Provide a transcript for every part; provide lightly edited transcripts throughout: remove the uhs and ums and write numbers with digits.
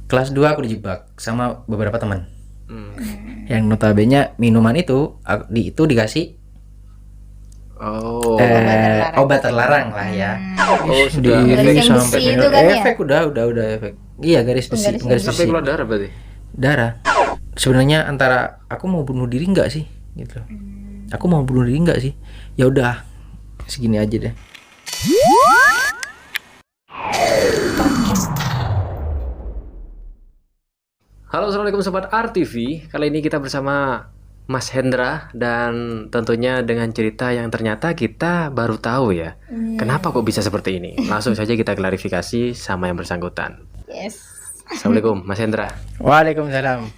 Kelas 2 aku dijebak sama beberapa teman. Hmm. Yang notabene minuman itu itu dikasih Oh. obat terlarang lah ya. Oh, sudah Di efek yang sampai besi itu kan ya? efek udah efek. Iya, garis besi, garis sampai besi. keluar darah berarti. Darah. Sebenarnya antara aku mau bunuh diri enggak sih gitu. Aku mau bunuh diri enggak sih? Ya udah segini aja deh. Halo, assalamualaikum sobat RTV. Kali ini kita bersama Mas Hendra dan tentunya dengan cerita yang ternyata kita baru tahu ya. Kenapa kok bisa seperti ini? Langsung saja kita klarifikasi sama yang bersangkutan. Yes. Assalamualaikum Mas Hendra. Waalaikumsalam.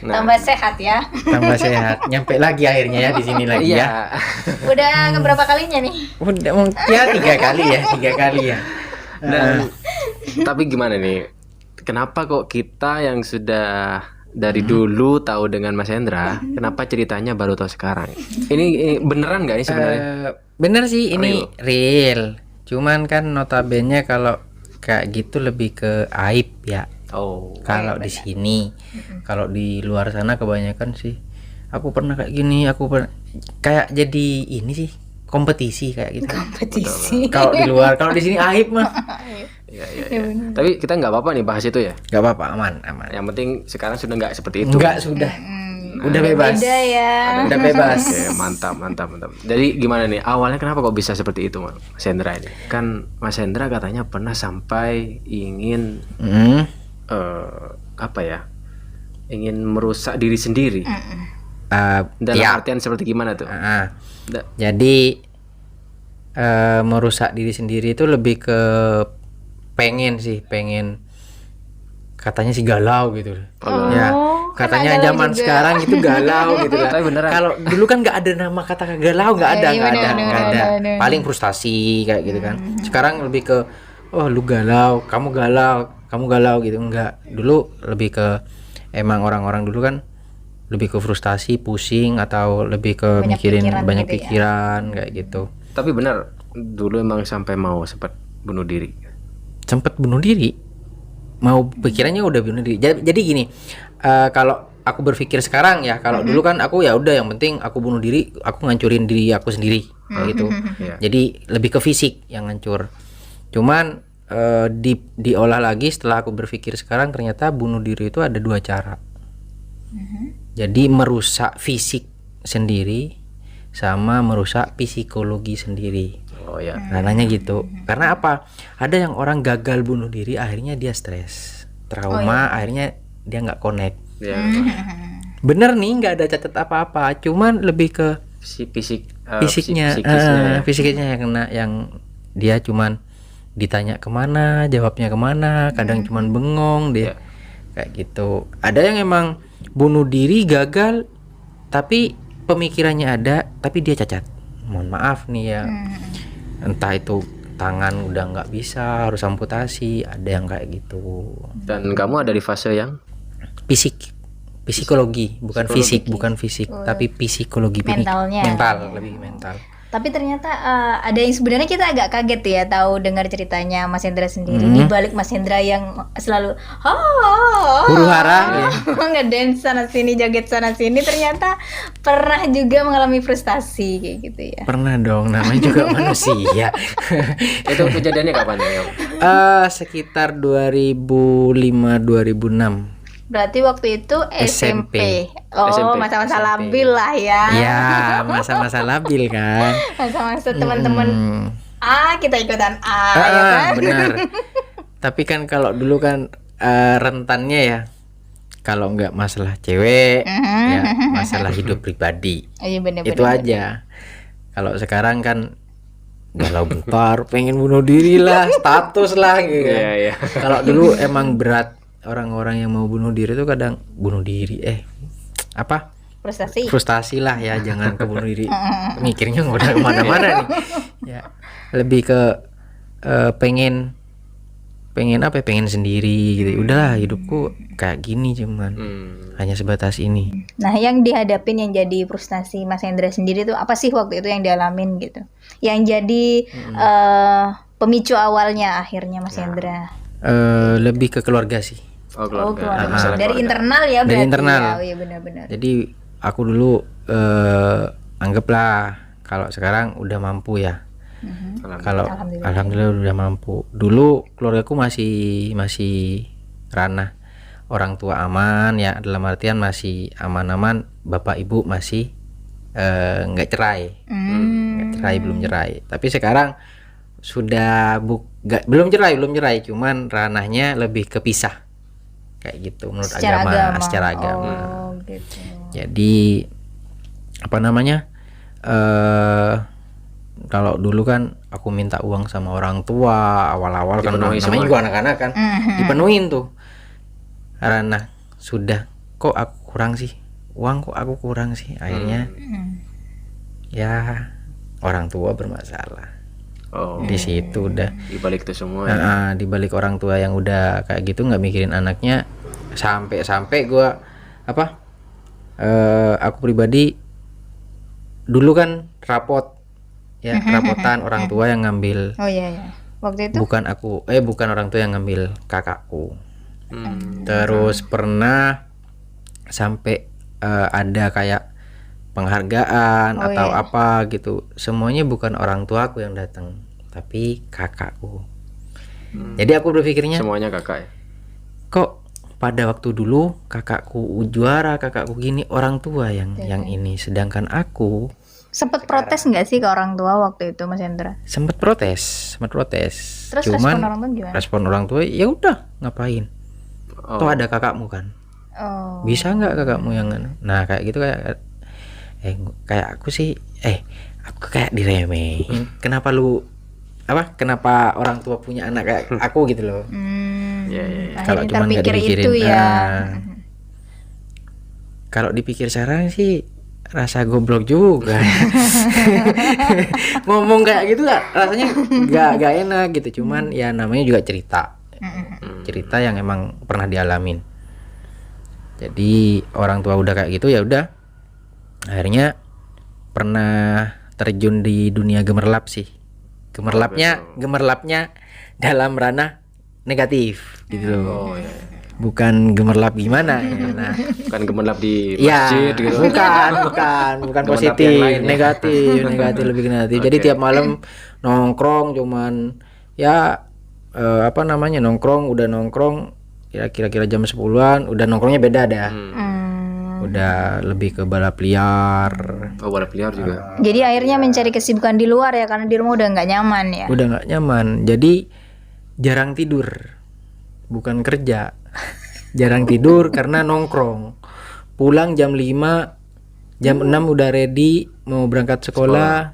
Nah, Tambah sehat ya. Tambah sehat. Nyampe lagi akhirnya ya di sini lagi ya. iya. Udah keberapa kalinya nih? Udah mungkin ya 3 kali ya. Dan tapi gimana nih? Kenapa kok kita yang sudah dari dulu tahu dengan Mas Hendra, kenapa ceritanya baru tahu sekarang? Ini beneran nggak ini sebenarnya? Bener sih ini real. Cuman kan notabene kalau kayak gitu lebih ke aib ya. Oh. Kalau di sini, kalau di luar sana kebanyakan sih. Aku pernah kayak gini, kayak jadi ini sih kompetisi kayak gitu. Kompetisi. Kalau di luar, kalau di sini aib mah. Iya. Tapi kita nggak apa-apa nih bahas itu ya. Gak apa-apa, aman. Yang penting sekarang sudah nggak seperti itu. Enggak sudah. Udah bebas. Beda ya. Udah bebas. Oke, mantap. Jadi gimana nih? Awalnya kenapa kok bisa seperti itu, Mas Hendra ini? Kan Mas Hendra katanya pernah sampai ingin apa ya? Ingin merusak diri sendiri. Dalam Ya. artian seperti gimana tuh? Jadi merusak diri sendiri itu lebih ke pengen katanya sih galau gitu. Ya, katanya galau zaman juga. sekarang itu galau gitu lah. Tapi beneran. Kalau dulu kan nggak ada nama kata galau, nggak ada. bener. Paling frustasi kayak gitu kan. Sekarang lebih ke oh lu galau, kamu galau gitu. Enggak. Dulu lebih ke emang orang-orang dulu kan lebih ke frustasi, pusing atau lebih ke mikirin banyak pikiran kayak gitu. Tapi benar, dulu emang sampai mau sempat bunuh diri. Sempet bunuh diri, mau pikirannya udah bunuh diri. Jadi gini, kalau aku berpikir sekarang ya, kalau dulu kan aku ya udah yang penting aku bunuh diri, aku ngancurin diri aku sendiri kayak gitu. Jadi lebih ke fisik yang ngancur. Cuman diolah lagi setelah aku berpikir sekarang, ternyata bunuh diri itu ada 2 cara. Jadi merusak fisik sendiri sama merusak psikologi sendiri. Oh ya. Rananya gitu. Karena apa? Ada yang orang gagal bunuh diri akhirnya dia stres, trauma, akhirnya dia nggak connect. Ya. Bener nih, nggak ada catat apa-apa, cuman lebih ke Fisiknya fisiknya yang kena, yang dia cuman ditanya kemana, jawabnya kemana, kadang cuman bengong dia kayak gitu. Ada yang emang bunuh diri gagal, tapi pemikirannya ada, tapi dia cacat. Mohon maaf nih ya. Entah itu tangan udah nggak bisa, harus amputasi, ada yang kayak gitu. Dan kamu ada di fase yang Psikologi, bukan fisik, tapi psikologi. Mentalnya. Lebih mental. Tapi ternyata ada yang sebenarnya kita agak kaget ya tahu dengar ceritanya Mas Hendra sendiri. Di balik Mas Hendra yang selalu Huru hara ngedance sana sini, joget sana sini, ternyata pernah juga mengalami frustasi kayak gitu ya. Pernah dong, namanya juga manusia. itu kejadiannya kapan ya? Sekitar 2005-2006. Berarti waktu itu SMP. Oh, SMP. masa-masa labil lah ya. Ya, masa-masa labil kan. Masa-masa teman-teman kita ikutan ya kan. Benar. Tapi kan kalau dulu kan rentannya ya, kalau nggak masalah cewek, ya masalah hidup pribadi. Iya benar. Itu aja. Kalau sekarang kan galau bentar, pengen bunuh diri lah, status lah gitu kan. Iya. Kalau dulu emang berat, orang-orang yang mau bunuh diri tuh kadang bunuh diri frustasi lah ya, jangan ke bunuh diri. Mikirnya udah kemana-mana nih ya, lebih ke pengen sendiri gitu. Udahlah, hidupku kayak gini, cuman hanya sebatas ini. Nah, yang dihadapin yang jadi frustasi Mas Hendra sendiri tuh apa sih waktu itu yang dialamin gitu? Yang jadi pemicu awalnya akhirnya Mas Hendra. Lebih ke keluarga sih. Oh, Oh, keluarga. keluarga. Masalah Dari keluarga. internal ya Dari berarti. internal. Ya. Oh iya benar-benar. Jadi aku dulu anggaplah kalau sekarang udah mampu ya. Kalau alhamdulillah udah mampu. Dulu keluargaku masih ranah orang tua aman ya, dalam artian masih aman-aman, bapak ibu masih nggak cerai. Nggak cerai, belum cerai. Tapi sekarang sudah belum cerai, cuman ranahnya lebih kepisah. Kayak gitu menurut secara agama. Oh, gitu. Jadi apa namanya? Kalau dulu kan aku minta uang sama orang tua awal-awal kan Dipenuhi namanya semua. juga anak-anak kan, dipenuhin tuh. Karena sudah kok aku kurang sih, uang kok aku kurang sih, akhirnya ya orang tua bermasalah. Oh, Di situ udah di balik itu semua ya. di balik orang tua yang udah kayak gitu nggak mikirin anaknya, sampai gua apa aku pribadi dulu kan rapot ya, rapotan orang tua yang ngambil, Oh iya ya. Waktu itu bukan orang tua yang ngambil, kakakku. Terus pernah sampai ada kayak penghargaan atau apa gitu, semuanya bukan orang tuaku yang datang tapi kakakku. Jadi aku berpikirnya Semuanya kakak ya. kok pada waktu dulu kakakku juara, kakakku gini, orang tua yang ini, sedangkan aku sempat protes nggak sih ke orang tua waktu itu Mas Hendra? sempat protes. Terus Cuman respon orang tua gimana? respon orang tua ya udah, ngapain, Oh. toh ada kakakmu kan, Oh. bisa nggak kakakmu yang nah kayak gitu, kayak aku sih aku kayak diremehin. Kenapa orang tua punya anak kayak aku gitu loh. Ya. Kalau Akhirnya cuman nggak terpikir dipikirin, itu ya. Kalau dipikir sekarang sih rasa goblok juga. Ngomong kayak gitu rasanya nggak enak gitu. Cuman ya namanya juga cerita yang emang pernah dialamin. Jadi orang tua udah kayak gitu, ya udah, akhirnya pernah terjun di dunia gemerlap sih. Gemerlapnya dalam ranah negatif gitu loh. Bukan gemerlap gimana ya. Nah, Bukan gemerlap di ya, masjid gitu. bukan Gemerlap positif, yang lain ya. negatif lebih ke negatif. Jadi tiap malam nongkrong cuman ya udah nongkrong ya kira-kira jam 10-an, udah nongkrongnya beda dah. Udah lebih ke balap liar. Oh, balap liar juga. Jadi akhirnya mencari kesibukan di luar ya, karena di rumah udah nggak nyaman ya. Udah nggak nyaman. Jadi jarang tidur. Bukan kerja. Jarang tidur karena nongkrong. Pulang jam 5, jam 6 udah ready mau berangkat sekolah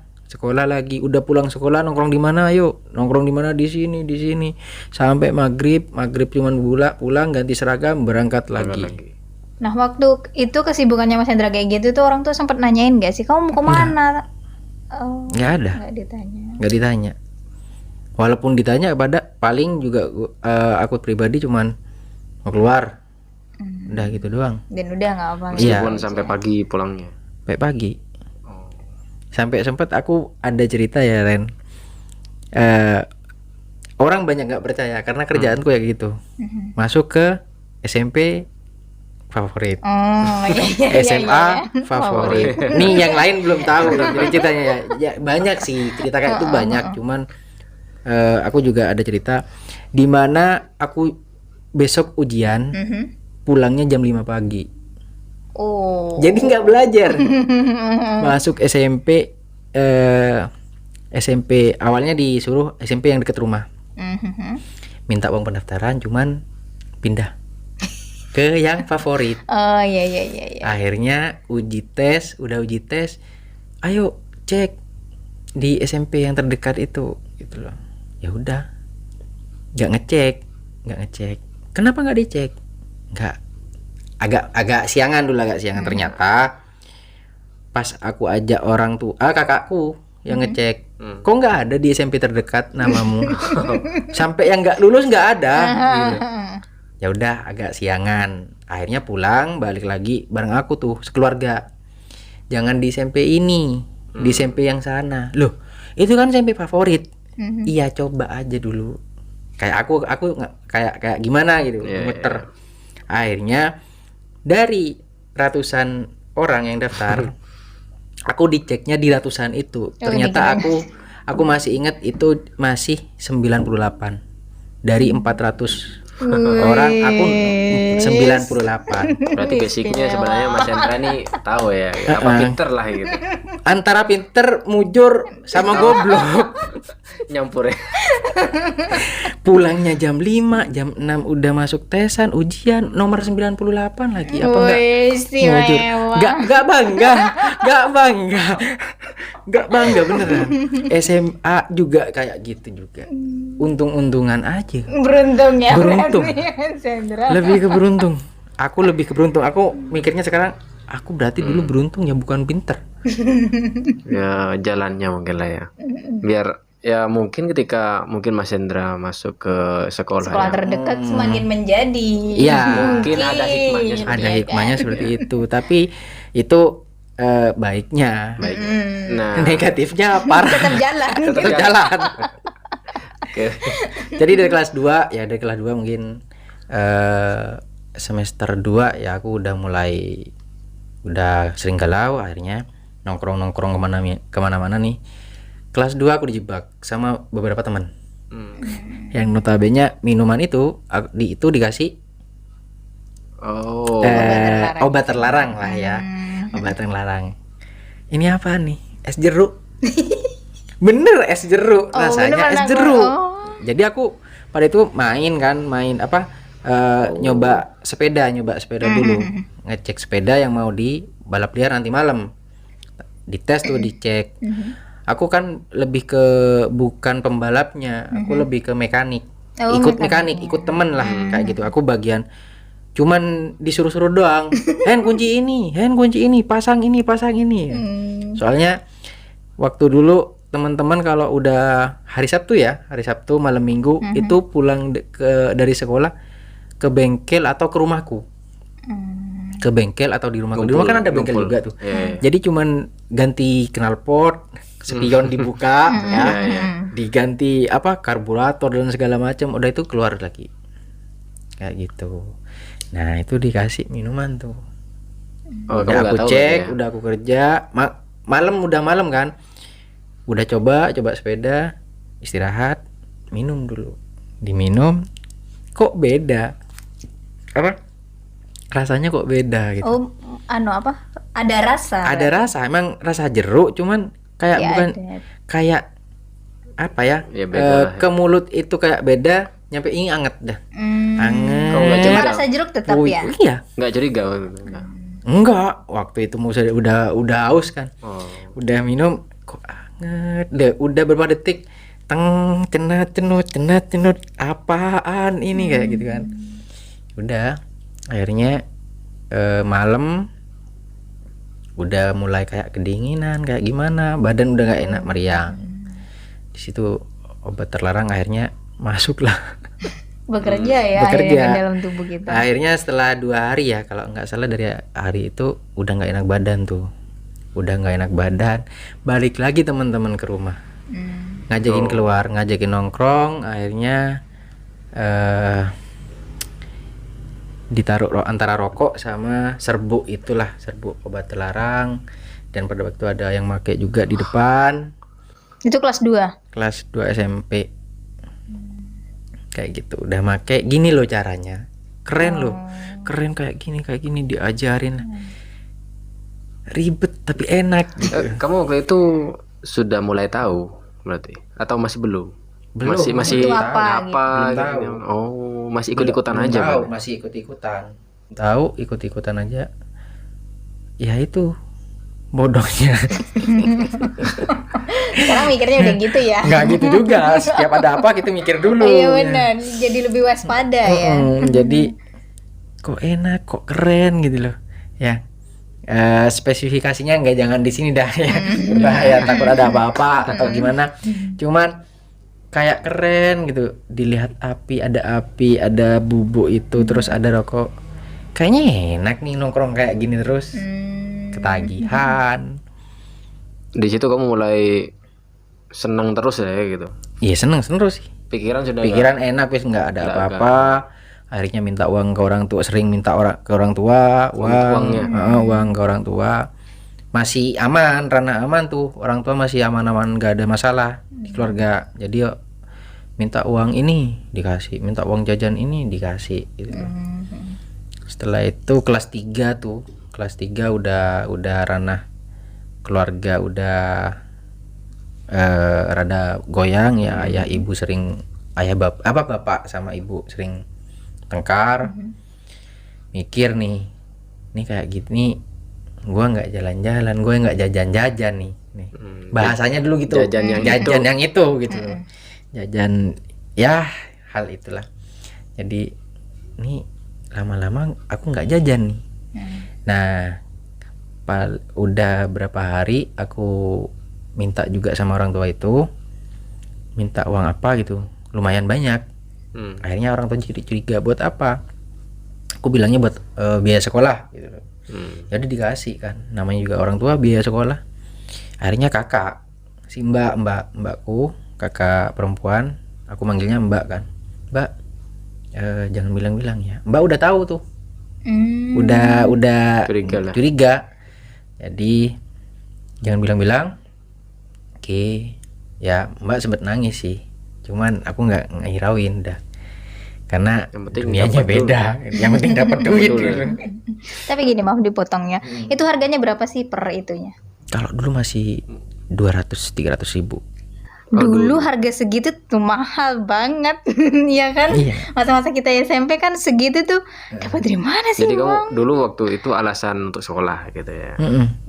lagi. Udah pulang sekolah nongkrong di mana? Ayo, nongkrong di mana? Di sini. Sampai maghrib cuman pulang ganti seragam berangkat lagi. Nah waktu itu kesibukannya Mas Hendra kayak gitu tuh orang tuh sempat nanyain gak sih kamu mau kemana? Oh, Nggak ada. Nggak ditanya. Walaupun ditanya paling juga aku pribadi cuman mau keluar. Udah gitu doang. Dan udah nggak apa. Iya. Meskipun sampai pagi pulangnya. Sampai pagi. Sampai sempat aku ada cerita ya Ren. Orang banyak nggak percaya karena kerjaanku ya gitu. Masuk ke SMP favorit. Oh, iya, SMA favorit. Nih yang lain belum tahu jadi ceritanya ya banyak sih cerita kayak itu banyak. Cuman aku juga ada cerita di mana aku besok ujian pulangnya jam 5 pagi. Oh. Jadi nggak belajar. Masuk SMP SMP awalnya disuruh SMP yang dekat rumah. Minta uang pendaftaran cuman pindah ke yang favorit. Oh iya. Akhirnya udah uji tes, ayo cek di SMP yang terdekat itu gitu loh. Ya udah, nggak ngecek. Kenapa nggak dicek? Nggak, agak siangan dulu, ternyata pas aku ajak orang tua kakakku yang ngecek, kok nggak ada di SMP terdekat namamu. Sampai yang nggak lulus nggak ada gitu. Ya udah agak siangan, akhirnya pulang balik lagi bareng aku tuh sekeluarga. Jangan di SMP ini, di SMP yang sana. Loh, itu kan SMP favorit. Iya, coba aja dulu. kayak aku nggak kayak gimana gitu, Iya, muter. Akhirnya dari ratusan orang yang daftar, aku diceknya di ratusan itu. Ternyata aku masih ingat itu masih 98 dari 400 orang, aku 98. Berarti basicnya sebenarnya Mas Hendra nih tahu ya, apa pinter lah gitu. Antara pinter, mujur, sama goblok. Nyampur ya. Pulangnya jam 5, jam 6 udah masuk tesan, ujian nomor 98 lagi. Apa enggak? Mujur. Enggak bangga. Enggak bangga beneran. SMA juga kayak gitu juga. Untung-untungan aja. Beruntung ya. Beruntung. berarti, Sandra. Lebih ke beruntung. Aku lebih ke beruntung. Aku mikirnya sekarang, aku berarti dulu beruntung ya, bukan pinter. Ya jalannya mungkin lah ya. Biar ya mungkin ketika mungkin Mas Hendra masuk ke sekolah Sekolah yang terdekat semakin menjadi. Iya. Mungkin ada hikmahnya seperti Ada hikmahnya seperti itu. Tapi itu baiknya. baik. Nah, Negatifnya parah. Tetap jalan. Tetap jalan. oke. Jadi dari kelas 2 ya, dari kelas 2 mungkin semester 2 ya aku udah sering galau, akhirnya nongkrong kemana-mana nih. Kelas 2 aku dijebak sama beberapa teman. Yang notabene minuman itu dikasih Oh, obat terlarang lah ya. Obat terlarang. Ini apa nih? Es jeruk. Bener, es jeruk. Rasanya es jeruk. Jadi aku pada itu main apa, nyoba sepeda dulu, ngecek sepeda yang mau di balap liar nanti malam, dites tuh, dicek. Aku kan lebih ke bukan pembalapnya, aku lebih ke mekanik, ikut temen lah kayak gitu. Aku bagian cuman disuruh-suruh doang. Hen kunci ini, pasang ini. Soalnya waktu dulu teman-teman kalau udah hari Sabtu malam Minggu itu pulang dari sekolah ke bengkel atau ke rumahku. Ke bengkel atau di rumahku. Di rumah kan ada bengkel juga tuh. Jadi cuman ganti knalpot, spion dibuka ya. Diganti apa, karburator dan segala macam. Udah itu keluar lagi. Kayak gitu. Nah, itu dikasih minuman tuh. Oh, Udah kamu aku nggak tahu cek, ya? udah aku kerja, malam kan. Udah coba sepeda, istirahat, minum dulu. Diminum, kok beda. Apa? Rasanya kok beda gitu. Oh, apa? Ada rasa. Ada rasa, emang rasa jeruk, cuman kayak Ya, bukan ada. kayak apa ya? Ya, beda lah ya. Ke mulut itu kayak beda, nyampe ini anget dah. Anget. Kok nggak Cuma curiga? rasa jeruk tetap Oh, ya. Iya. Nggak curiga waktu itu? Nggak. Enggak, waktu itu udah haus kan. Oh. Udah minum kok anget. Udah beberapa detik cenut apaan ini kayak gitu kan. Udah akhirnya malam udah mulai kayak kedinginan, kayak gimana, badan udah nggak enak, meriang. Di situ obat terlarang akhirnya masuklah. Bekerja ya Bekerja. akhirnya dalam tubuh kita. Akhirnya setelah 2 hari ya, kalau nggak salah dari hari itu udah nggak enak badan tuh, udah nggak enak badan. Balik lagi teman-teman ke rumah, ngajakin keluar, ngajakin nongkrong. Akhirnya ditaruh antara rokok sama serbuk, itulah serbuk obat terlarang. Dan pada waktu ada yang pakai juga di depan. Itu kelas 2. Kelas 2 SMP. Kayak gitu, udah make gini loh caranya, keren loh, keren kayak gini diajarin, ribet tapi enak gitu. Kamu waktu itu sudah mulai tahu berarti atau masih belum? Belum. Masih Itu apa Belum gitu. tahu. Oh, masih ikut-ikutan Belum aja tahu, berarti. masih ikut-ikutan aja. Ya itu bodohnya. Sekarang mikirnya udah gitu ya. Nggak gitu juga, setiap ada apa kita mikir dulu. Iya benar. Jadi lebih waspada ya. Jadi kok enak, kok keren gitu loh ya. Spesifikasinya jangan di sini dah ya, bahaya, takut ada apa-apa atau gimana. Cuman kayak keren gitu, dilihat api, ada bubuk itu, terus ada rokok. Kayaknya enak nih nongkrong kayak gini terus. Ketagihan. Di situ kamu mulai senang terus ya gitu. Iya, seneng terus sih. pikiran sudah pikiran enak wis nggak ada Nggak apa-apa. Akhirnya minta uang ke orang tua, sering minta ke orang tua, uangnya. uang ke orang tua. Masih aman, ranah aman tuh. Orang tua masih aman-aman, nggak ada masalah di keluarga. Jadi yuk minta uang ini dikasih, minta uang jajan ini dikasih gitu. Setelah itu kelas 3 tuh. Kelas 3 udah ranah keluarga udah rada goyang ya. Ayah ibu sering bapak sama ibu sering tengkar. Mikir nih kayak gini gua nggak jalan-jalan, gue nggak jajan-jajan nih. Bahasanya dulu gitu, Jajan yang yang itu gitu. Jajan ya hal itulah. Jadi nih lama-lama aku nggak jajan nih. Nah udah berapa hari aku minta juga sama orang tua itu, minta uang apa gitu, lumayan banyak. Akhirnya orang tua curiga, buat apa? Aku bilangnya buat biaya sekolah gitu. Jadi dikasih kan, namanya juga orang tua biaya sekolah. Akhirnya kakak, si mbakku, kakak perempuan, aku manggilnya mbak kan. Mbak, jangan bilang-bilang ya. Mbak udah tahu tuh, udah curiga. Jadi jangan bilang-bilang. Oke, ya mbak sempet nangis sih. Cuman aku nggak ngirauin dah. Karena dunianya beda. Yang penting dapat duit. Tapi gini, maaf dipotongnya. Itu harganya berapa sih per itunya? Kalau dulu masih 200-300 ribu. Dulu harga segitu tuh mahal banget. Iya kan? Iya. Masa-masa kita SMP kan segitu tuh dapat dari mana sih Jadi uang? kamu dulu waktu itu alasan untuk sekolah gitu ya.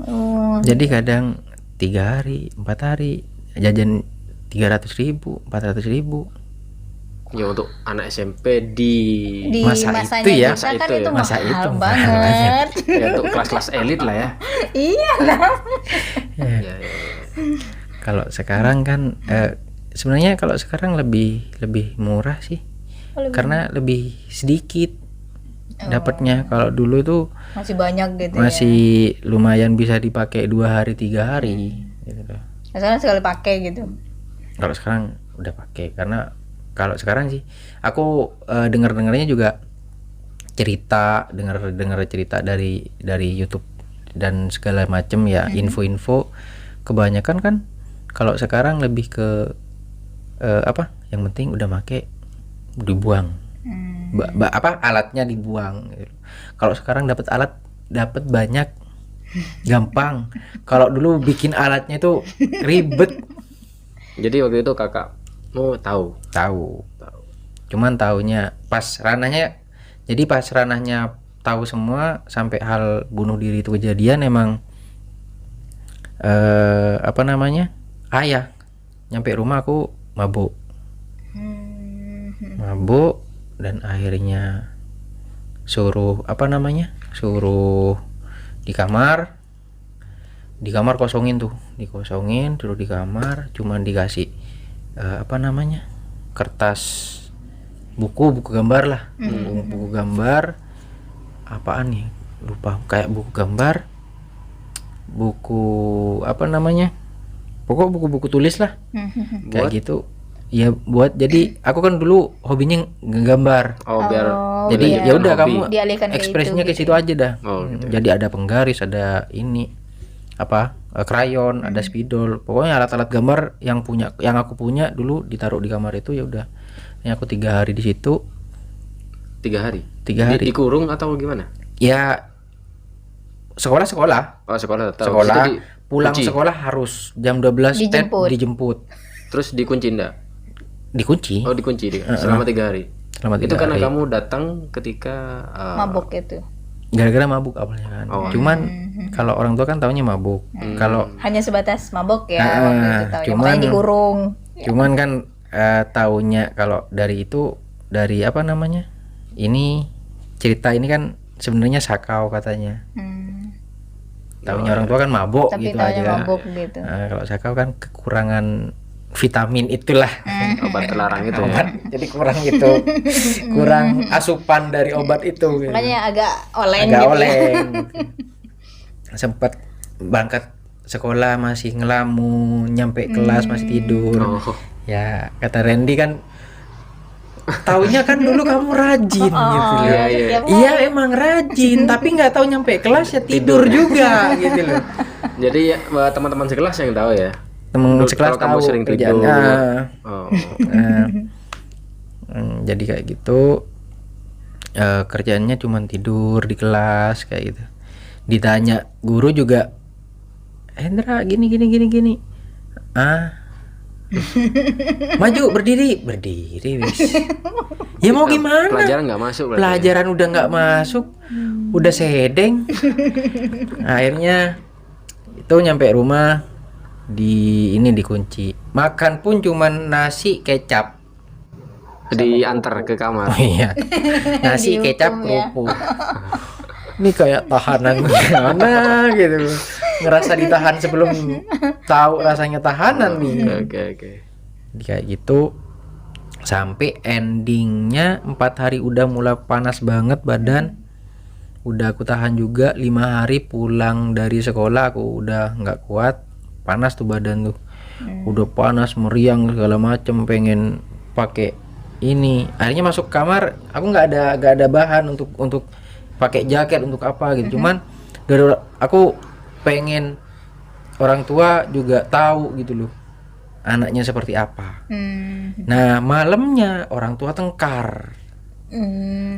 Oh, Jadi kadang 3 hari, 4 hari jajan 300 ribu, 400 ribu. Ya untuk anak SMP di di Masa masanya itu ya, kita kan masa itu itu ya. Masa mahal itu banget. ya, untuk kelas-kelas elit lah ya. Iya lah. Ya, ya, ya. Kalau sekarang kan sebenarnya kalau sekarang lebih murah sih. Karena lebih sedikit dapatnya. Kalau dulu itu Masih banyak gitu masih lumayan bisa dipakai 2 hari 3 hari gitu. ya. Misalnya sekali pakai gitu. Kalau sekarang udah pakai, karena kalau sekarang sih aku dengarnya juga dengar cerita dari YouTube dan segala macam ya, info-info. Kebanyakan kan kalau sekarang lebih ke yang penting udah make dibuang. Alatnya dibuang gitu. Kalau sekarang dapat alat dapat banyak, gampang. Kalau dulu bikin alatnya itu ribet. Jadi waktu itu kakakmu tahu. Cuman taunya pas ranahnya. Jadi pas ranahnya tahu semua sampai hal bunuh diri itu kejadian, emang ayah nyampe rumah aku mabuk dan akhirnya suruh di kamar kosongin dulu di kamar, cuman dikasih kertas buku gambar lah, buku gambar apaan nih lupa, kayak buku gambar, pokok buku tulis lah, kayak gitu ya. Buat jadi aku kan dulu hobinya ngegambar. Biar Jadi iya. ya udah hobi. kamu Dialihkan ke ekspresinya itu, ke situ aja dah. Gitu. Jadi ada penggaris, ada ini krayon, ada spidol, pokoknya alat-alat gambar yang aku punya dulu ditaruh di kamar itu. Ya udah, ini aku 3 hari di situ. 3 hari. Dikurung atau gimana? Ya sekolah Oh, sekolah tetap. sekolah Itu pulang dikunci. sekolah harus jam 12 dijemput. Terus dikunci enggak? Dikunci Oh, dikunci selama 3 hari. selama 3 Itu karena hari. kamu datang ketika Mabuk itu. Gara-gara mabuk awalnya kan. Cuman kalau orang tua kan taunya mabuk. Kalau Hanya sebatas mabuk ya Ah, waktu itu tahu. cuman- Makanya dikurung. cuman kan taunya kalau dari itu, dari ini cerita ini kan sebenarnya sakau katanya. Taunya orang tua kan mabuk Tapi gitu taunya aja. mabuk gitu. Kalau sakau kan kekurangan vitamin itulah. obat terlarang itu ya. Jadi kurang itu. Kurang asupan dari obat itu gitu. Makanya agak oleng Agak gitu ya. oleng. Sempat berangkat sekolah masih ngelamun, nyampe kelas masih tidur. Oh. Ya kata Randy kan taunya kan dulu kamu rajin gitu loh. Iya, iya. setiap Iya emang rajin, tapi nggak tahu nyampe kelas ya tidur juga gitu loh. Jadi ya, teman-teman sekelas yang tahu ya. Temen Dulu sekelas kalau kamu tahu sering tidur. kerjaannya. Oh. Nah, jadi kayak gitu. Kerjaannya cuma tidur di kelas kayak gitu. Ditanya guru juga, Hendra gini. Maju berdiri wis. Ya mau gimana? Pelajaran nggak masuk berarti. Pelajaran udah nggak masuk, udah sedeng. Akhirnya itu nyampe rumah dikunci. Makan pun cuman nasi kecap. Diantar ke kamar. Oh iya. Nasi Dihukum kecap ya. kerupuk. Ini kayak tahanan gimana gitu. Ngerasa ditahan sebelum tahu rasanya tahanan nih. Oke. Jadi kayak gitu sampai endingnya 4 hari udah mulai panas banget badan. Udah aku tahan juga 5 hari pulang dari sekolah aku udah nggak kuat, panas tuh badan tuh. Udah panas meriang segala macem, pengen pakai ini. Akhirnya masuk kamar, aku nggak ada bahan untuk pakai jaket untuk apa gitu. Cuman aku pengen orang tua juga tahu gitu loh anaknya seperti apa. Nah malamnya orang tua tengkar.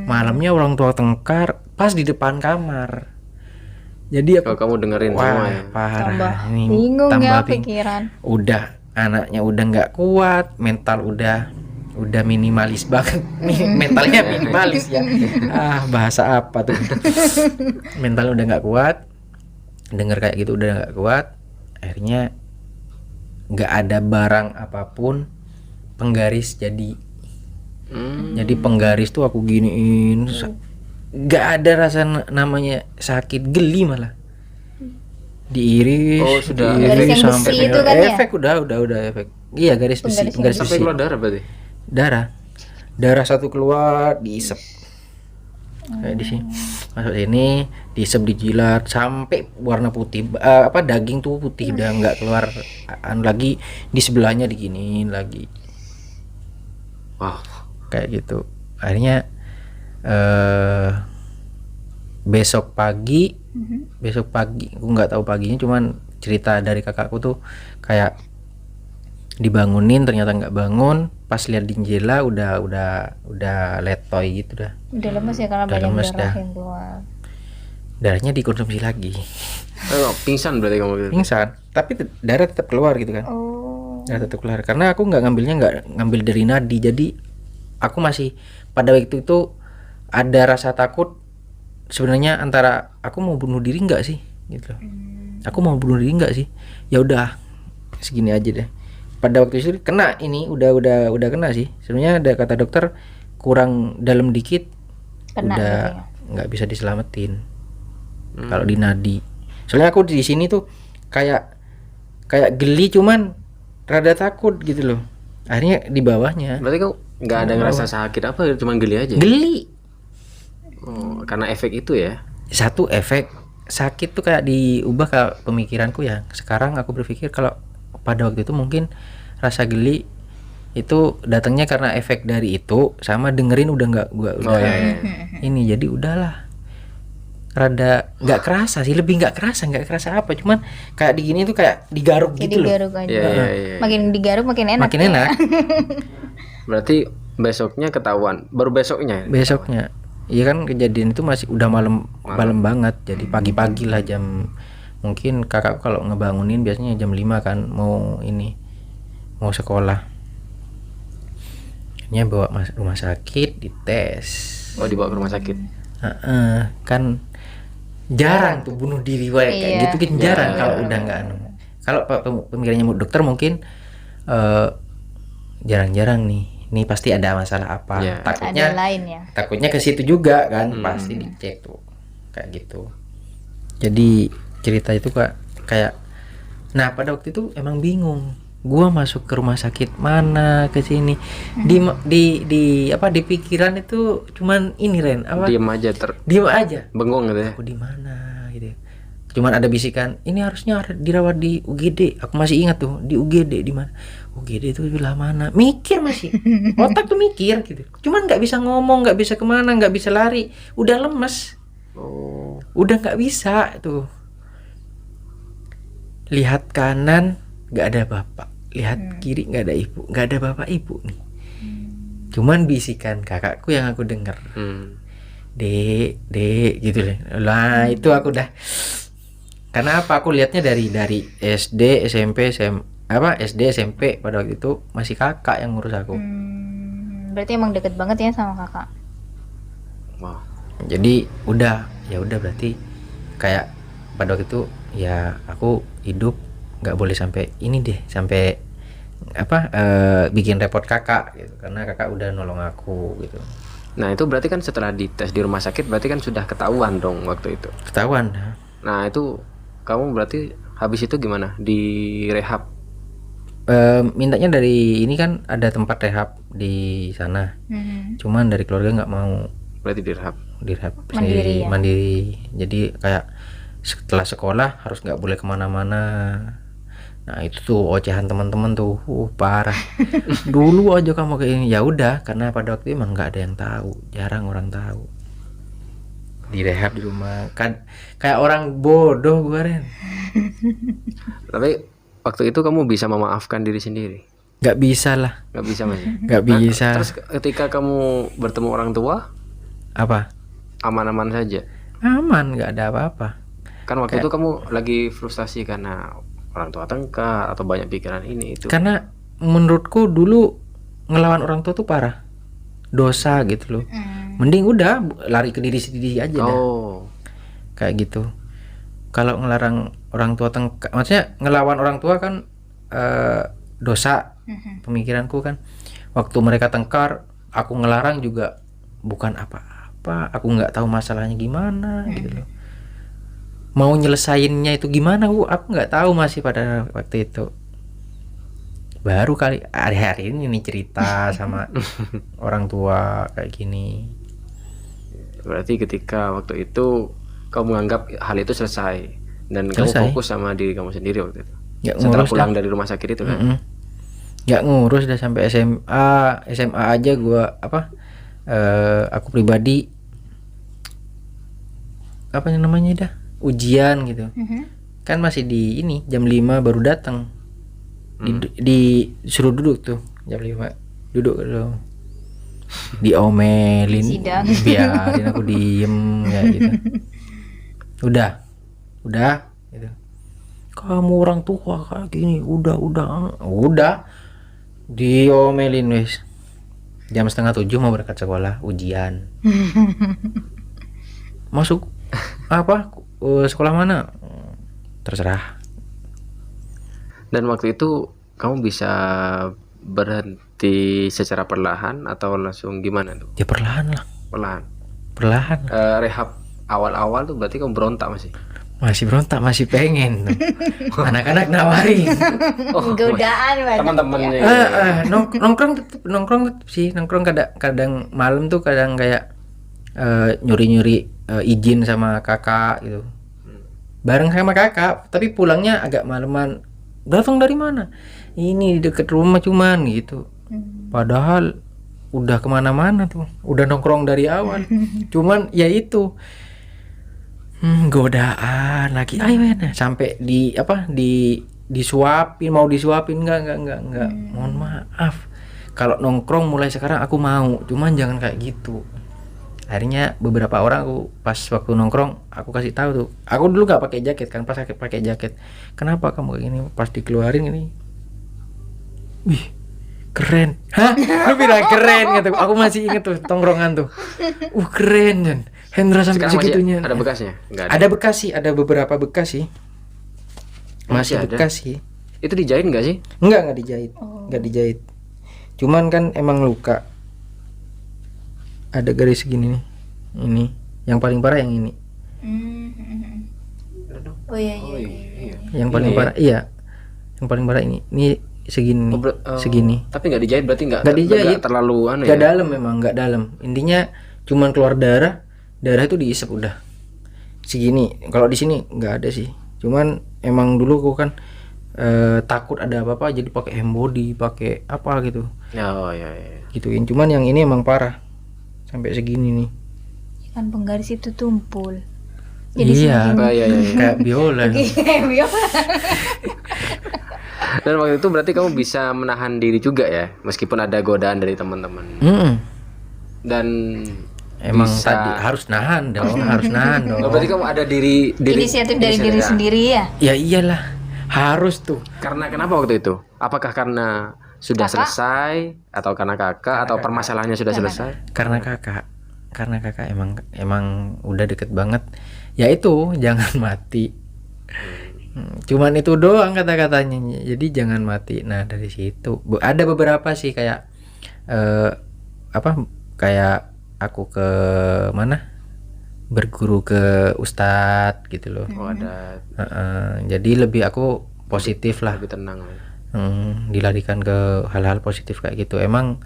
Malamnya orang tua tengkar pas di depan kamar. Jadi aku Kalau kamu dengerin semua wah ya. parah Tambah ini bingung tambah ya bingung. pikiran. Udah anaknya udah nggak kuat, mental udah minimalis banget nih, mentalnya minimalis ya. Bahasa apa tuh? Mental udah nggak kuat, denger kayak gitu udah nggak kuat. Akhirnya nggak ada barang apapun, penggaris jadi. Jadi penggaris tuh aku giniin, nggak ada rasa namanya sakit, geli malah. Diiris, Oh, sudah. Garis diiris yang besi itu kan ya? efek udah efek. Iya garis besi, Penggaris yang penggaris Sampai besi. keluar darah berarti. Darah satu keluar diisep kayak di sini, masuk sini diisep, dijilat sampai warna putih, daging tuh putih udah nggak keluar lagi, di sebelahnya diginiin lagi Wah. kayak gitu. Akhirnya besok pagi aku nggak tahu paginya, cuman cerita dari kakakku tuh kayak dibangunin ternyata nggak bangun, pas lihat di jendela udah letoy gitu dah, Udah lemes ya karena Udah banyak lemes darah dah. yang keluar. darahnya dikonsumsi lagi, Pingsan berarti kamu gitu. pingsan, tapi darah tetap keluar gitu kan. Oh. Darah tetap keluar karena aku nggak ngambil dari nadi, jadi aku masih pada waktu itu ada rasa takut sebenarnya antara aku mau bunuh diri nggak sih gitu. Aku mau bunuh diri nggak sih, ya udah segini aja deh. Pada waktu itu kena ini udah kena sih sebenarnya, ada kata dokter kurang dalam dikit Kena udah gitu ya. nggak bisa diselamatin kalau di nadi. Soalnya aku di sini tuh kayak geli, cuman rada takut gitu loh. Akhirnya di bawahnya Berarti kau nggak ada ngerasa sakit apa, cuma geli aja. geli. Oh, karena efek itu ya. Satu efek sakit tuh kayak diubah ke pemikiranku ya. Sekarang aku berpikir kalau pada waktu itu mungkin rasa geli itu datangnya karena efek dari itu, sama dengerin udah nggak gua udah ini, jadi udahlah rada nggak kerasa sih, lebih nggak kerasa apa, cuman kayak di gini tuh kayak digaruk Jadi gitu loh, digaruk aja. Iya. Makin digaruk makin enak. makin ya. enak. Berarti besoknya ketahuan. Baru besoknya. Besoknya iya kan kejadian itu masih udah malam banget, jadi pagi-pagi lah, jam mungkin kakak kalau ngebangunin biasanya jam 5 kan, mau sekolah. Akhirnya bawa rumah sakit, dites. Oh, dibawa ke rumah sakit. Kan jarang tuh bunuh diri kayak Iya. gitu kan, jarang kalau udah nggak kalau pemikirannya dokter mungkin jarang-jarang nih pasti ada masalah apa. Iya. Takutnya Ada lain ya. takutnya ke situ juga kan, pasti dicek tuh kayak gitu. Jadi cerita itu kayak nah pada waktu itu emang bingung, gua masuk ke rumah sakit mana ke sini, di pikiran itu cuman ini Ren, Diam aja diem aja, bengong gitu ya. aku di mana gitu. Cuman ada bisikan, ini harusnya dirawat di UGD. Aku masih ingat tuh, di UGD di mana? UGD itu sebelah mana? Mikir masih. Otak tuh mikir gitu. Cuman nggak bisa ngomong, nggak bisa kemana, nggak bisa lari. Udah lemes. Oh. Udah nggak bisa tuh. Lihat kanan nggak ada bapak, lihat kiri nggak ada ibu, nggak ada bapak ibu nih. Cuman bisikan kakakku yang aku dengar, dek gitu deh. Lah itu aku udah. Karena apa? Aku lihatnya dari SD, SMP, SD, SMP pada waktu itu masih kakak yang ngurus aku. Berarti emang deket banget ya sama kakak. Wah. Jadi udah berarti kayak pada waktu itu ya aku hidup nggak boleh sampai ini deh, sampai bikin repot kakak gitu, karena kakak udah nolong aku gitu. Nah itu berarti kan setelah dites di rumah sakit berarti kan sudah ketahuan dong waktu itu. Ketahuan. Nah itu kamu berarti habis itu gimana? Di rehab? Mintanya dari ini kan ada tempat rehab di sana. Cuman dari keluarga nggak mau. Berarti di rehab? Di rehab Mandiri ya? mandiri. Jadi kayak setelah sekolah harus nggak boleh kemana-mana. Nah itu tuh ocehan teman-teman tuh, parah. Dulu aja kamu kayak ini, ya udah, karena pada waktu itu emang nggak ada yang tahu, jarang orang tahu. Direhab di rumah kan kayak orang bodoh gue, Ren. Tapi waktu itu kamu bisa memaafkan diri sendiri? Nggak bisa lah, Nggak bisa masih? nggak bisa. Terus ketika kamu bertemu orang tua Apa? aman-aman saja? Aman, nggak ada apa-apa. Kan waktu itu kamu lagi frustasi karena orang tua tengkar atau banyak pikiran ini itu. Karena menurutku dulu ngelawan orang tua tuh parah, dosa gitu loh. Mending udah lari ke diri sendiri aja dah. Oh. Kayak gitu. Kalau ngelarang orang tua maksudnya ngelawan orang tua kan dosa. Pemikiranku kan waktu mereka tengkar, aku ngelarang juga bukan apa-apa. Aku nggak tahu masalahnya gimana gitu loh. Mau nyelesainnya itu gimana, aku nggak tahu masih pada waktu itu. Baru kali hari-hari ini nih cerita sama orang tua kayak gini. Berarti ketika waktu itu kamu menganggap hal itu selesai dan kamu Selesai. fokus sama diri kamu sendiri waktu itu. Nggak Setelah ngurus pulang dari rumah sakit itu kan. Nggak ngurus dah sampai SMA aja gua aku pribadi apa yang namanya dah ujian gitu. Kan masih di ini jam 5 baru datang. Disuruh duduk tuh jam 5 duduk dulu, diomelin, Sidang. biarin aku diem ya gitu. Udah gitu. Kamu orang tua kayak gini, udah diomelin wes. Jam 6:30 mau berangkat sekolah, ujian. Masuk sekolah mana? Terserah. Dan waktu itu kamu bisa berhenti secara perlahan atau langsung gimana tuh? Ya perlahan lah, Perlahan. perlahan. Rehab awal-awal tuh berarti kamu berontak masih? Masih berontak, masih pengen. Anak-anak nawarin. Godaan banget. Teman-temannya. Nongkrong tetep sih, nongkrong kadang malam tuh kadang kayak nyuri-nyuri izin sama kakak gitu. Bareng sama kakak, tapi pulangnya agak maleman. Datang dari mana? Ini di deket rumah cuman gitu. Padahal udah kemana-mana tuh, udah nongkrong dari awal. Cuman ya itu godaan lagi. Ayo ya, sampai disuapin, mau disuapin enggak. Mohon maaf. Kalau nongkrong mulai sekarang aku mau, cuman jangan kayak gitu. Akhirnya beberapa orang aku pas waktu nongkrong aku kasih tahu tuh. Aku dulu nggak pakai jaket kan, pas pakai jaket. Kenapa kamu kayak gini? Pas dikeluarin ini, wih keren. Hah? Lu bilang keren gitu. Aku masih inget tuh tongkrongan tuh. Keren kan. Hendra sampai Sekarang masih segitunya. ada bekasnya? Enggak ada. Ada bekas sih, ada beberapa bekas sih. Masih Masih ada? bekas sih. Itu dijahit nggak sih? Enggak dijahit. Enggak dijahit. Cuman kan emang luka. Ada garis segini nih. Ini yang paling parah yang ini. Oh iya. Yang paling parah iya. Yang paling parah ini. Ini segini. Segini. Tapi nggak dijahit berarti nggak dijahit. terlalu Enggak ya? dalam memang, enggak dalam. Intinya cuman keluar darah. Darah itu diisep udah. segini. Kalau di sini nggak ada sih. Cuman emang dulu aku kan takut ada apa-apa jadi pakai hand body, pakai apa gitu. Oh ya. Gituin. Cuman yang ini emang parah. Sampai segini nih. Kan penggaris itu tumpul. Iya, Oh, iya. kayak biola. Dan waktu itu berarti kamu bisa menahan diri juga ya, meskipun ada godaan dari teman-teman. Dan Emang bisa- tadi harus nahan dong, harus nahan dong. Oh, berarti kamu ada diri Inisiatif dari diri ya? sendiri ya. Ya iyalah, harus tuh. Karena kenapa waktu itu? Apakah karena sudah selesai atau karena kakak atau permasalahannya sudah selesai? Karena kakak emang udah deket banget. Ya itu jangan mati. Cuman itu doang kata-katanya. Jadi jangan mati. Nah dari situ ada beberapa sih kayak kayak aku ke mana berguru ke ustadz gitu loh. Oh, ada Jadi lebih aku positif lah. lebih tenang. Dilarikan ke hal-hal positif kayak gitu. Emang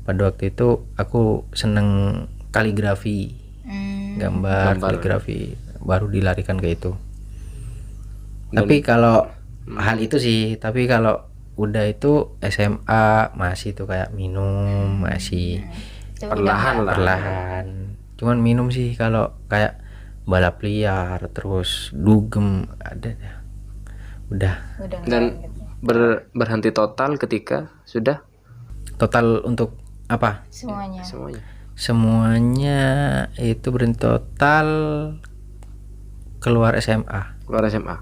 pada waktu itu aku seneng kaligrafi, gambar kaligrafi, baru dilarikan ke itu. Tapi kalau hal itu sih, tapi kalau udah itu SMA masih tuh kayak minum masih perlahan. Cuman minum sih kalau kayak balap liar terus dugem ada dah. Udah Dan berhenti total ketika sudah total untuk apa? Semuanya. Semuanya itu berhenti total keluar SMA. Keluar SMA.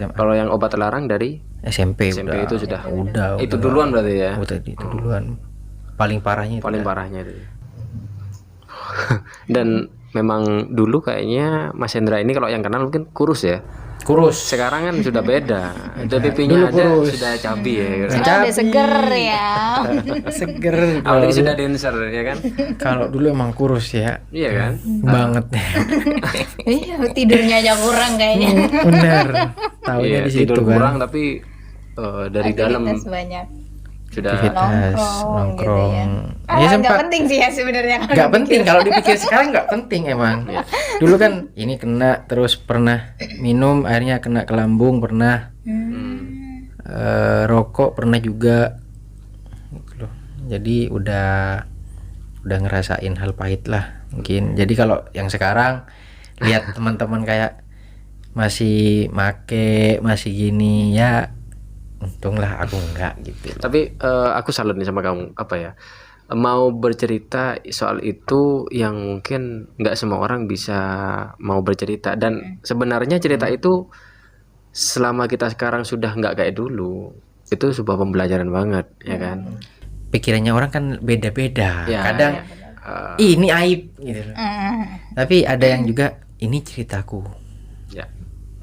Kalau yang obat terlarang dari SMP SMP udah. itu sudah. Udah. Itu duluan berarti ya. Udah itu duluan. Paling parahnya itu. Paling parahnya itu. Dan memang dulu kayaknya Mas Hendra ini kalau yang kenal mungkin kurus ya. Kurus. Sekarang kan sudah beda. Ada pipinya aja sudah cabi ya. Sekarang udah seger ya. Seger. Apalagi sudah dancer ya kan. Kalau dulu emang kurus ya. Iya kan. Banget. Iya, tidurnya aja kurang kayaknya. Bener. Taunya Iya, di situ tidur kan. kurang tapi dari dalam Aktivitas banyak. sudah Aktivitas Nongkrong gitu nongkrong. ya. Ya Nggak sempat. penting sih ya sebenarnya. Nggak penting kalau dipikir sekarang nggak penting emang. Dulu kan ini kena terus pernah minum akhirnya kena ke lambung pernah. Rokok pernah juga gitu loh. Jadi udah ngerasain hal pahit lah mungkin. Jadi kalau yang sekarang lihat teman-teman kayak masih make masih gini ya untunglah aku enggak gitu. Tapi aku salut nih sama kamu apa ya, mau bercerita soal itu yang mungkin nggak semua orang bisa mau bercerita. Dan sebenarnya cerita itu selama kita sekarang sudah nggak kayak dulu itu sebuah pembelajaran banget ya kan. Pikirannya orang kan beda-beda. Ya, Kadang ini aib gitu. Tapi ada yang juga ini ceritaku. Ya.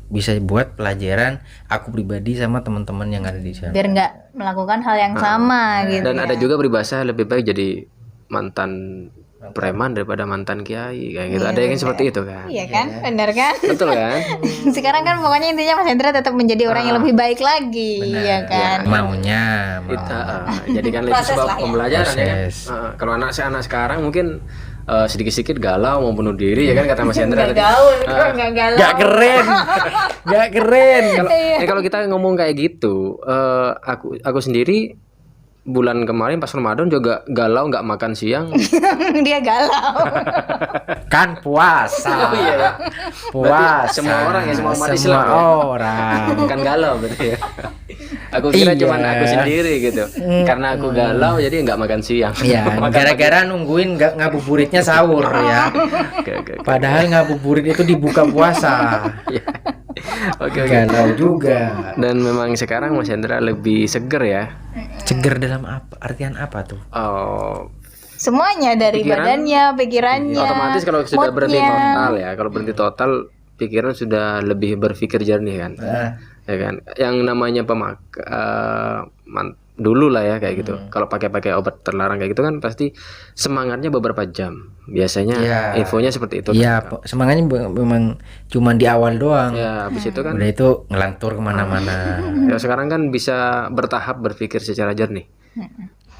Bisa buat pelajaran aku pribadi sama teman-teman yang ada di sana. Biar nggak melakukan hal yang sama gitu. Dan ada juga peribahasa lebih baik jadi mantan preman daripada mantan kiai kayak gitu. Ada yang seperti itu kan. Iya kan, benar kan? Betul kan? Sekarang kan pokoknya intinya Mas Hendra tetap menjadi orang yang lebih baik lagi, ya kan? Maunya. Jadikan itu Proses sebuah lah ya. pembelajaran ya kan. Proses. Kalau anak sekarang mungkin sedikit-sedikit galau mau bunuh diri ya kan kata Mas Hendra tadi. Gaul, nggak galau. Gak keren. Gak keren. Kalau kita ngomong kayak gitu, aku sendiri bulan kemarin pas Ramadan juga galau nggak makan siang. Dia galau. Kan puasa. Iya ya. Puasa. semua orang ya, semua umat Semua Islam ya. orang. Bukan galau berarti ya. Aku kira Iya. cuman aku sendiri gitu. Karena aku galau jadi nggak makan siang. Iya, gara-gara nungguin ngabuburitnya sahur ya. Oke. Padahal ngabuburit itu dibuka puasa. Iya. Oke. Galau juga. Dan memang sekarang Mas Hendra lebih seger ya. Seger dalam apa? Artian apa tuh? Oh, Semuanya dari badannya, pikirannya. otomatis kalau sudah berhenti moodnya. total ya. Kalau berhenti total pikiran sudah lebih berpikir jernih kan. Ya kan. Yang namanya dulu lah ya kayak gitu. Kalau pakai obat terlarang kayak gitu kan pasti semangatnya beberapa jam. Biasanya Iya. infonya seperti itu. Iya, semangatnya memang cuman di awal doang. Ya, habis itu kan Udah itu ngelantur kemana-mana. ya sekarang kan bisa bertahap berpikir secara jernih.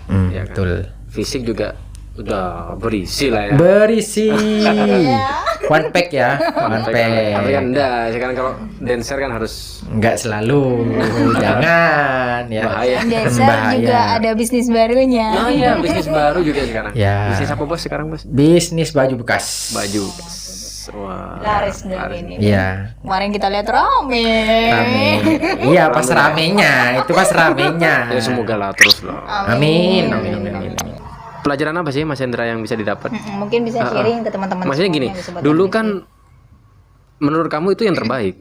Iya kan? Betul. Fisik juga udah berisi lah ya. Berisi. one pack ya, one Tapi pack. kan enggak, sekarang kalau dancer kan harus Enggak selalu, jangan ya. bahaya. Desa Bahaya. juga ada bisnis barunya. Oh iya, bisnis baru juga sekarang. Ya. Bisnis apa bos sekarang bos? Bisnis baju bekas. Baju. Wah. Laris dong ini. Iya. Kemarin kita lihat rame. Rame. Iya, pas ramenya, itu pas ramenya. Ya semoga lah terus lah. Amin, amin, amin, amin. Pelajaran apa sih Mas Hendra yang bisa didapat? Mungkin bisa sharing ke teman-teman. Maksudnya gini, semuanya, sobat dulu Artivi. kan menurut kamu itu yang terbaik.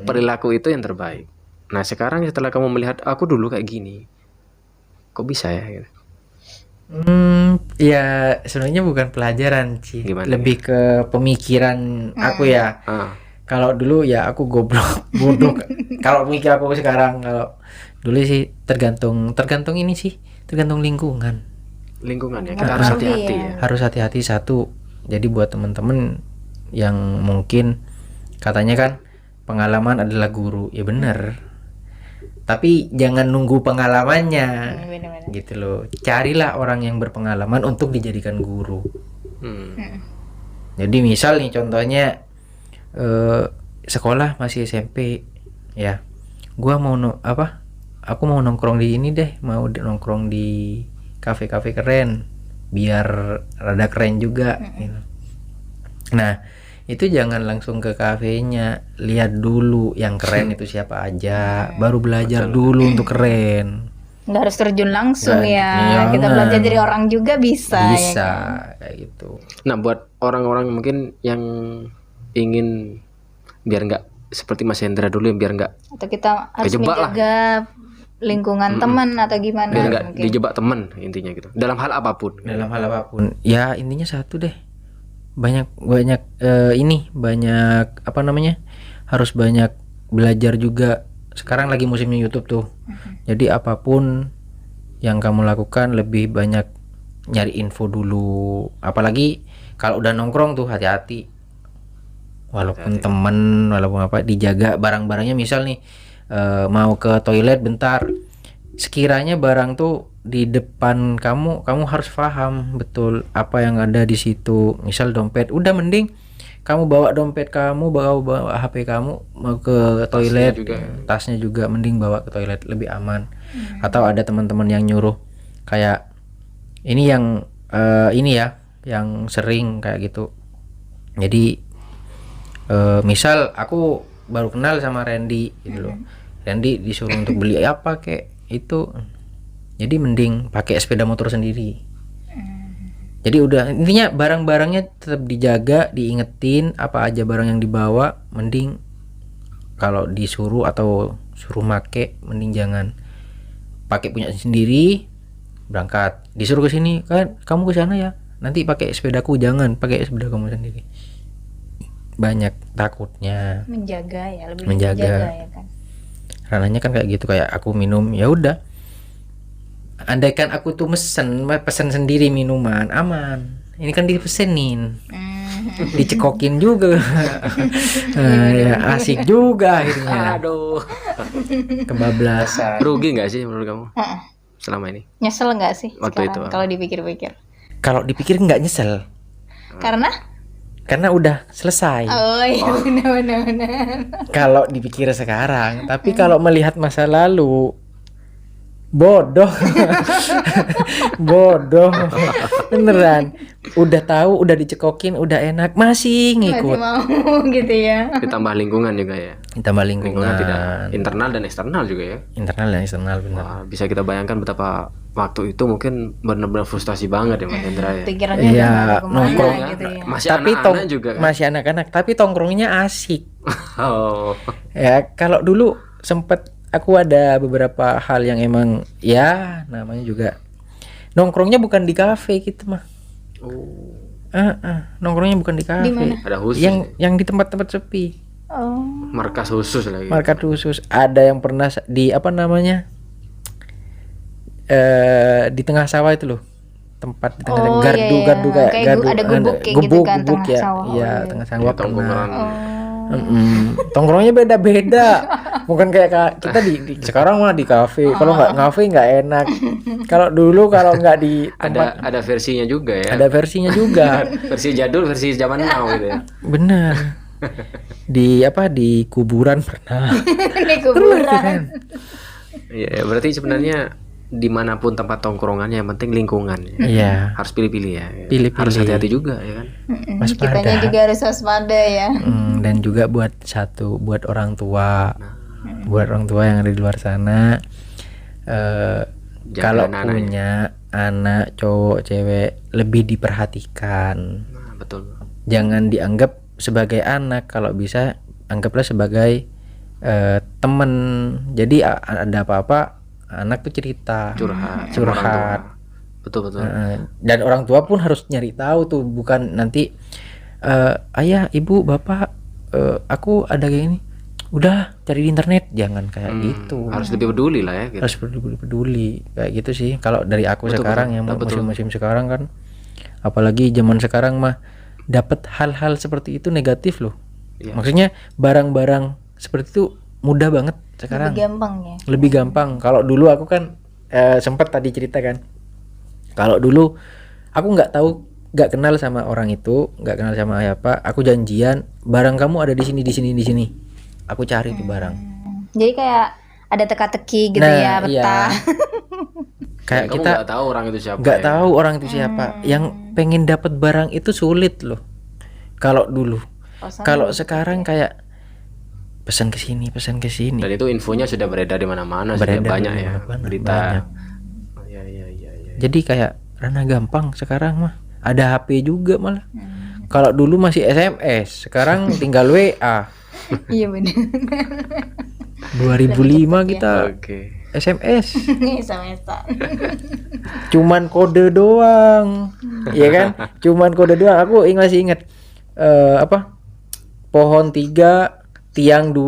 Perilaku itu yang terbaik. Nah sekarang setelah kamu melihat aku dulu kayak gini, kok bisa ya? Gitu. Ya sebenarnya bukan pelajaran sih, Gimana lebih ke pemikiran aku ya. Ah, Kalau dulu ya aku goblok, bodoh. Kalau mikir aku sekarang, kalau dulu sih tergantung ini sih, tergantung lingkungan. lingkungan ya, kita harus hati-hati ya. Harus hati-hati satu. Jadi buat temen-temen yang mungkin katanya kan pengalaman adalah guru, ya bener. Tapi jangan nunggu pengalamannya, Bener-bener. gitu loh. Carilah orang yang berpengalaman untuk dijadikan guru. Hmm. Jadi misal nih contohnya sekolah masih SMP ya, gua mau aku mau nongkrong di ini deh, mau nongkrong di kafe-kafe keren biar rada keren juga gitu. Nah itu jangan langsung ke kafenya, lihat dulu yang keren itu siapa aja, baru belajar dulu untuk keren. Nggak harus terjun langsung Nggak, ya. iya, Kita nah. belajar dari orang juga bisa. Ya Bisa kan? kayak gitu. Nah buat orang-orang mungkin yang ingin biar nggak seperti Mas Hendra dulu, biar nggak Atau kita harus Kejebak lah. menjaga lingkungan teman atau gimana? biar nggak mungkin. dijebak teman intinya gitu. Dalam hal apapun. Dalam hal apapun ya intinya satu deh, banyak apa namanya, harus banyak belajar juga. Sekarang lagi musimnya YouTube tuh, jadi apapun yang kamu lakukan lebih banyak nyari info dulu, apalagi kalau udah nongkrong tuh hati-hati, walaupun temen walaupun apa, dijaga barang-barangnya. Misal nih mau ke toilet bentar, sekiranya barang tuh di depan kamu harus paham betul apa yang ada di situ. Misal dompet, udah mending kamu bawa dompet kamu, bawa HP kamu, mau ke toilet, tasnya juga mending bawa ke toilet, lebih aman. Atau ada teman-teman yang nyuruh kayak ini yang ini ya, yang sering kayak gitu. Jadi misal aku baru kenal sama Randy gitu loh, Randy disuruh untuk beli apa kayak itu, jadi mending pakai sepeda motor sendiri. Jadi udah, intinya barang-barangnya tetap dijaga, diingetin apa aja barang yang dibawa. Mending kalau disuruh atau suruh make, mending jangan pakai punya sendiri. Berangkat disuruh ke sini kan, kamu ke sana ya, nanti pakai sepedaku, jangan pakai sepeda kamu sendiri. Banyak takutnya. Menjaga ya, lebih Menjaga. ya kan. Rananya kan kayak gitu, kayak aku minum ya udah, andaikan aku tuh pesen sendiri minuman aman, ini kan dipesenin, dicekokin juga. Ya, asik juga akhirnya, Aduh. kebablasan. Rugi nggak sih menurut kamu selama ini? Nyesel nggak sih Waktu sekarang itu, kalau dipikir-pikir? Kalau dipikir nggak nyesel, karena udah selesai. Oh iya, benar. Kalau dipikir sekarang, tapi kalau melihat masa lalu, bodoh. Bodoh beneran. Udah tahu, udah dicekokin, udah enak, masih Masih ngikut. mau gitu ya. Ditambah lingkungan juga ya. Ditambah lingkungan, Tidak internal dan eksternal juga ya. internal dan eksternal, benar. Wah, bisa kita bayangkan betapa waktu itu mungkin benar-benar frustasi banget ya Mas Hendra ya. Pikirannya Iya, udah nggak kemana nongkrong gitu ya. Masih Tapi anak-anak juga kan. masih anak-anak, tapi tongkrongnya asik. Oh. Ya kalau dulu sempet aku ada beberapa hal yang emang ya namanya juga nongkrongnya bukan di kafe gitu mah. Oh. Nongkrongnya bukan di kafe. Di mana? Ada khusus. Yang di tempat-tempat sepi. Oh. Markas khusus lagi. Market khusus. Ada yang pernah di apa namanya? Di tengah sawah itu loh. Tempat di tengah Oh, gardu iya, iya. gardu kayak Kayak gardu ada gubuk kayak gitu kan, gubuk tengah ya. sawah. Iya, Oh, iya. tengah Ya, sawah pernah. tongkrongan. Tongkrongnya beda-beda. Bukan kayak kita sekarang mah di kafe. Kalau nggak kafe nggak enak. Kalau dulu kalau nggak di tempat Ada versinya juga ya. ada versinya juga. Versi jadul, versi zaman now gitu ya. Bener. Di kuburan pernah. Di kuburan. Iya, berarti sebenarnya dimanapun tempat tongkrongannya yang penting lingkungan ya. Iya. Harus pilih-pilih ya. Pilih-pilih. Harus hati-hati juga ya kan. Waspada. Kitanya juga harus waspada ya. Dan juga buat orang tua. Buat orang tua yang ada di luar sana. Kalau anak-anaknya. punya anak cowok cewek lebih diperhatikan. Nah, betul. Jangan dianggap sebagai anak, kalau bisa anggaplah sebagai teman. Jadi ada apa-apa anak tuh cerita, Curhat. Betul. dan orang tua pun harus nyari tahu tuh, bukan nanti ayah ibu bapak aku ada kayak ini, udah cari di internet, jangan kayak gitu. Harus lebih peduli lah ya gitu. Harus peduli kayak gitu sih kalau dari aku sekarang yang musim sekarang kan, apalagi zaman sekarang mah dapat hal-hal seperti itu negatif loh. Iya. Maksudnya barang-barang seperti itu mudah banget sekarang, Lebih gampang ya. lebih gampang. Kalau dulu aku kan sempat tadi cerita kan, kalau dulu aku nggak kenal sama orang itu, nggak kenal sama apa, aku janjian barang kamu ada di sini, aku cari tuh barang. Jadi kayak ada teka-teki gitu Nah, ya, peta. Kayak Kamu kita nggak tahu orang itu siapa. nggak ya? tahu orang itu siapa. Yang pengen dapat barang itu sulit loh kalau dulu. Kalau sekarang kayak pesan ke sini. Dan itu infonya sudah beredar di mana-mana, sudah Beredar banyak di ya mana-mana, berita. banyak. Oh, iya. Jadi kayak ranah gampang sekarang mah. Ada HP juga malah. Kalau dulu masih SMS, sekarang tinggal WA. Iya benar. 2005 kita Oke. SMS. Sama-sama. Cuman kode doang. Iya kan? Cuman kode doang. Aku masih ingat pohon 3, tiang 2,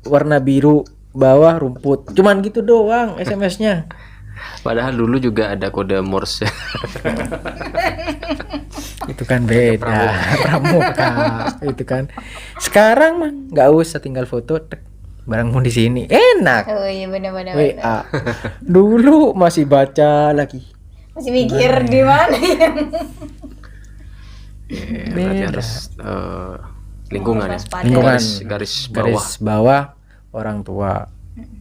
warna biru, bawah rumput. Cuman gitu doang SMS-nya. Padahal dulu juga ada kode Morse. Itu kan beda. Pramuka. Itu kan. Sekarang mah nggak usah, tinggal foto tek, barangmu di sini. Enak. Oh iya benar-benar. WA. Dulu masih baca lagi. Masih mikir di mana ya? Berarti harus lingkungan ya. Waspada. Lingkungan. Garis bawah. Garis bawah orang tua.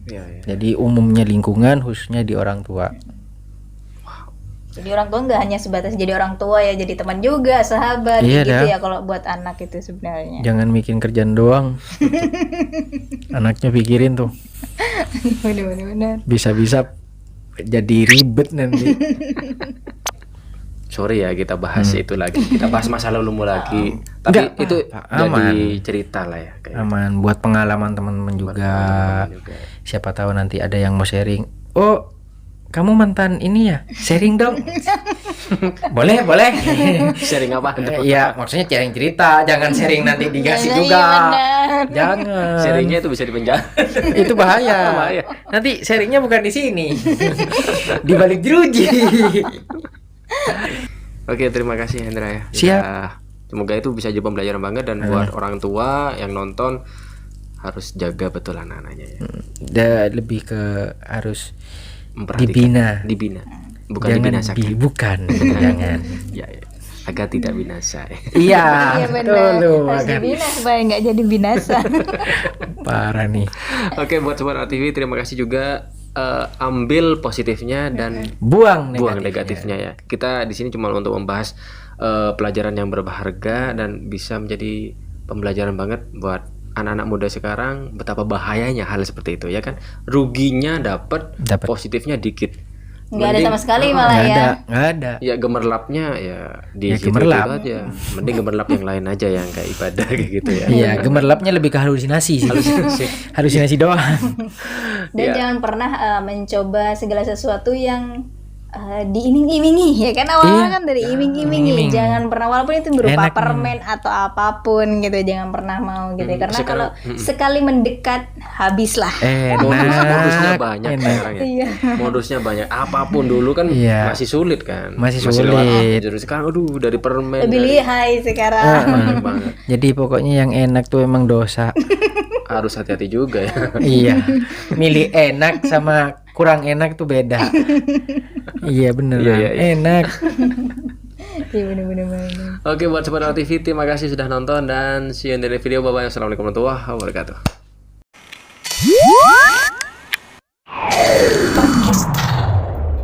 Iya. Jadi umumnya lingkungan, khususnya di orang tua. Jadi orang tua nggak hanya sebatas jadi orang tua ya, jadi teman juga, sahabat Iya gitu dah. ya kalau buat anak itu sebenarnya. Jangan bikin kerjaan doang. Anaknya pikirin tuh. Benar-benar. Bisa-bisa jadi ribet nanti. Sorry ya kita bahas itu lagi. Kita bahas masa lalumu lagi. Tapi Enggak, itu aman. jadi cerita lah ya. Kayak Aman buat pengalaman teman-teman juga. juga. Siapa tahu nanti ada yang mau sharing. Oh, kamu mantan ini ya? Sharing dong. boleh. Sharing apa? Iya, maksudnya sharing cerita, jangan sharing nanti dikasih Iya, juga. benar. Jangan. Sharingnya itu bisa dipenjara. Itu bahaya. Bahaya. Nanti sharingnya bukan di sini. Di balik jeruji. Oke, terima kasih Hendra ya. Siap. Semoga itu bisa jadi pembelajaran banget dan buat orang tua yang nonton harus jaga betul anak-anaknya ya. Lebih ke harus Memperhatikan. Dibina. Bukan jangan dibinasakan. bukan. Jangan. Ya. Agar tidak binasa. Iya, Iya betul benar. loh. Harus dibina supaya nggak jadi binasa. Parah nih. Oke, buat Sobat RTV terima kasih juga. Ambil positifnya dan Buang buang negatifnya. negatifnya ya. Kita di sini cuma untuk membahas pelajaran yang berharga dan bisa menjadi pembelajaran banget buat anak-anak muda sekarang betapa bahayanya hal seperti itu ya kan. Ruginya dapat, Dapat. positifnya dikit. Nggak ada Mending- sama sekali malah ya. Nggak ada. Ya gemerlapnya ya di Ya, situ gemerlap. aja. Mending gemerlap yang lain aja yang kayak ibadah kayak gitu ya. Iya, gemerlapnya lebih ke halusinasi sih. Halusinasi doang. Dan Ya. jangan pernah mencoba segala sesuatu yang diiming-imingi ya kan, awalnya Iya. kan dari iming-imingi. iming-iming. Jangan pernah, walaupun itu berupa Enak nih. permen atau apapun gitu, jangan pernah mau gitu ya. Karena Sekarang- kalau sekali mendekat habislah. Modusnya banyak enak. sekarang ya. Iya. Modusnya banyak. Apapun dulu kan Iya. masih sulit kan. Masih lewat sulit. jurus. Sekarang aduh dari permen. Lebih dari- lihai sekarang. banyak banget. Jadi pokoknya yang enak tuh emang dosa. harus hati-hati juga ya. Iya, milih enak sama kurang enak tuh beda. Iya bener, Iya, iya, iya. enak. Iya bener-bener. Oke, buat Sobat Art TV, terima kasih sudah nonton dan see you in the next video. Bye bye. Assalamualaikum warahmatullahi wabarakatuh.